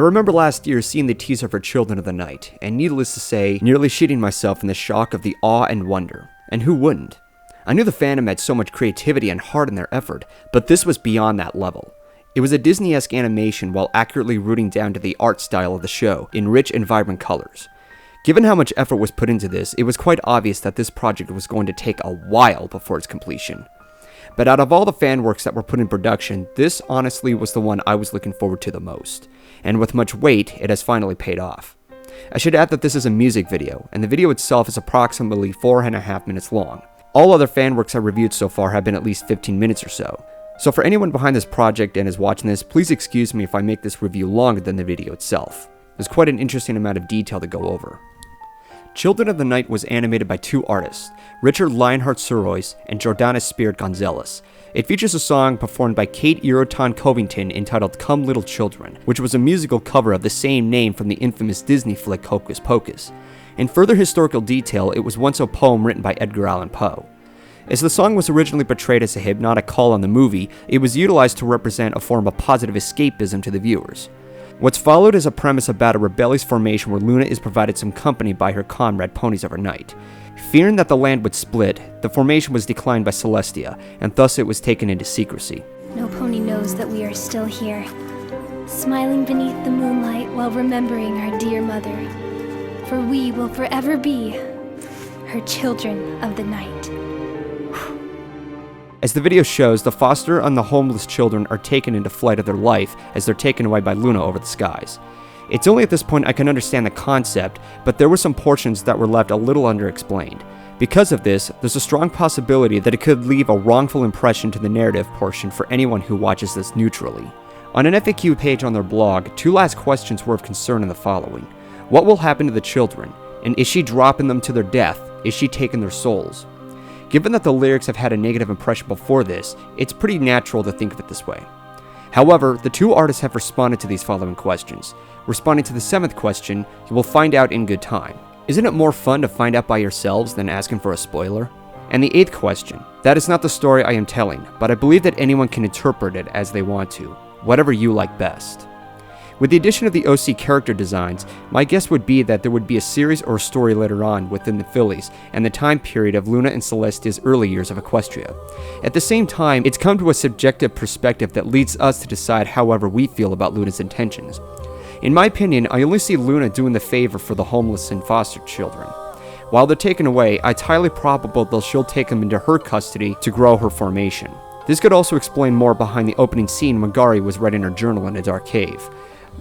remember last year seeing the teaser for Children of the Night, and needless to say, nearly shitting myself in the shock of the awe and wonder. And who wouldn't? I knew the fandom had so much creativity and heart in their effort, but this was beyond that level. It was a Disney-esque animation while accurately rooting down to the art style of the show in rich and vibrant colors. Given how much effort was put into this, it was quite obvious that this project was going to take a while before its completion. But out of all the fan works that were put in production, this honestly was the one I was looking forward to the most. And with much weight, it has finally paid off. I should add that this is a music video, and the video itself is approximately 4.5 minutes long. All other fan works I reviewed so far have been at least 15 minutes or so. So for anyone behind this project and is watching this, please excuse me if I make this review longer than the video itself. There's quite an interesting amount of detail to go over. Children of the Night was animated by two artists, Richard Lionheart-Surois and Jordana Spirit Gonzalez. It features a song performed by Kate Eroton Covington entitled Come Little Children, which was a musical cover of the same name from the infamous Disney flick Hocus Pocus. In further historical detail, it was once a poem written by Edgar Allan Poe. As the song was originally portrayed as a hypnotic call on the movie, it was utilized to represent a form of positive escapism to the viewers. What's followed is a premise about a rebellious formation where Luna is provided some company by her comrade ponies overnight. Fearing that the land would split, the formation was declined by Celestia, and thus it was taken into secrecy. No pony knows that we are still here, smiling beneath the moonlight while remembering our dear mother. For we will forever be her children of the night. As the video shows, the foster and the homeless children are taken into flight of their life as they're taken away by Luna over the skies. It's only at this point I can understand the concept, but there were some portions that were left a little underexplained. Because of this, there's a strong possibility that it could leave a wrongful impression to the narrative portion for anyone who watches this neutrally. On an FAQ page on their blog, two last questions were of concern in the following. What will happen to the children? And is she dropping them to their death? Is she taking their souls? Given that the lyrics have had a negative impression before this, it's pretty natural to think of it this way. However, the two artists have responded to these following questions. Responding to the 7th question, you will find out in good time. Isn't it more fun to find out by yourselves than asking for a spoiler? And the 8th question, that is not the story I am telling, but I believe that anyone can interpret it as they want to, whatever you like best. With the addition of the OC character designs, my guess would be that there would be a series or a story later on within the Phillies and the time period of Luna and Celestia's early years of Equestria. At the same time, it's come to a subjective perspective that leads us to decide however we feel about Luna's intentions. In my opinion, I only see Luna doing the favor for the homeless and foster children. While they're taken away, it's highly probable that she'll take them into her custody to grow her formation. This could also explain more behind the opening scene when Gari was writing her journal in a dark cave.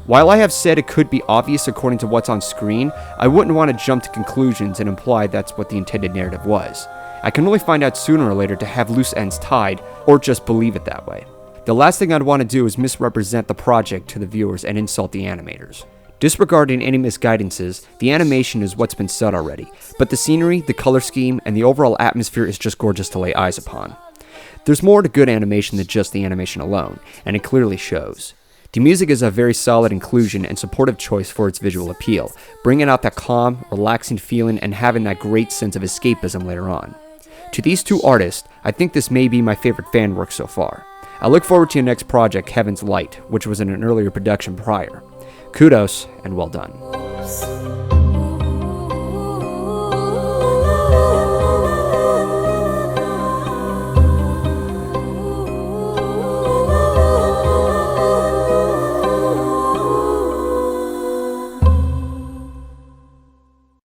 While I have said it could be obvious according to what's on screen, I wouldn't want to jump to conclusions and imply that's what the intended narrative was. I can only find out sooner or later to have loose ends tied, or just believe it that way. The last thing I'd want to do is misrepresent the project to the viewers and insult the animators. Disregarding any misguidances, the animation is what's been said already, but the scenery, the color scheme, and the overall atmosphere is just gorgeous to lay eyes upon. There's more to good animation than just the animation alone, and it clearly shows. The music is a very solid inclusion and supportive choice for its visual appeal, bringing out that calm, relaxing feeling and having that great sense of escapism later on. To these two artists, I think this may be my favorite fan work so far. I look forward to your next project, Heaven's Light, which was in an earlier production prior. Kudos, and well done.